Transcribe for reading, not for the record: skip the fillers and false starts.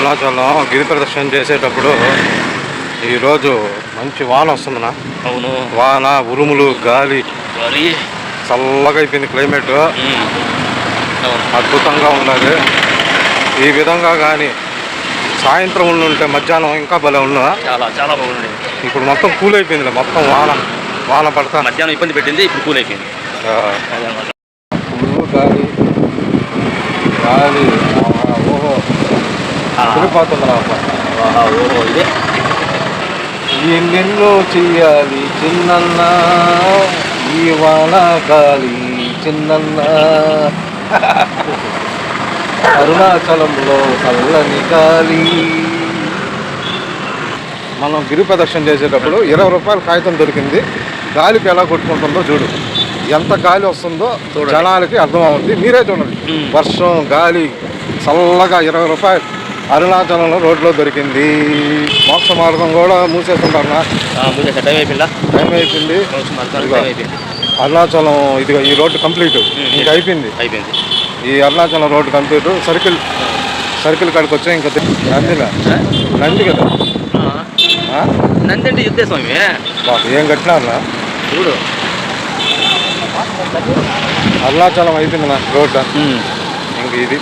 అరుణాచలం గిరి ప్రదర్శన చేసేటప్పుడు ఈరోజు మంచి వాన వస్తుందన్నా. అవును, వాన, ఉరుములు, గాలి గాలి చల్లగా అయిపోయింది. క్లైమేట్ అవును. అద్భుతంగా ఉన్నది. ఈ విధంగా కానీ సాయంత్రం ఉండుంటే మధ్యాహ్నం ఇంకా భలే ఉన్నా. చాలా చాలా బాగుంది. ఇప్పుడు మొత్తం కూల్ అయిపోయింది. మొత్తం వాన పడతా మధ్యాహ్నం ఇబ్బంది పెట్టింది, ఇప్పుడు కూల్ అయిపోయింది. ఫుల్ గాలి గాలి ఓహో తిరిగిపోతుందిరా. ఓహో, ఇదే ఎన్నెన్నో చెయ్యాలి చిన్నన్న, ఈ వాన గాలి చిన్నన్న. అరుణాచలంలో చల్లని గాలి. మనం గిరి ప్రదర్శన చేసేటప్పుడు 20 రూపాయల కాగితం దొరికింది. గాలికి ఎలా కొట్టుకుంటుందో చూడు, ఎంత గాలి వస్తుందో జనాలకి అర్థమవుతుంది. మీరే చూడండి. వర్షం, గాలి, చల్లగా 20 రూపాయలు అరుణాచలంలో రోడ్లో దొరికింది. మోక్ష మార్గం కూడా మూసేస్తుంటారు. టైం అయిపోయిందా? టైం అయిపోయింది. అరుణాచలం ఇది ఈ రోడ్డు కంప్లీట్ ఇంకా అయిపోయింది. ఈ అరుణాచలం రోడ్డు కంప్లీట్. సర్కిల్ కాడికి వచ్చా. ఇంకా నంది కదా. నంది అంటే యుద్ధ స్వామి. ఏం కట్టినారా చూడు. అరుణాచలం అయిపోయింది నా రోడ్డు. ఇంక ఇది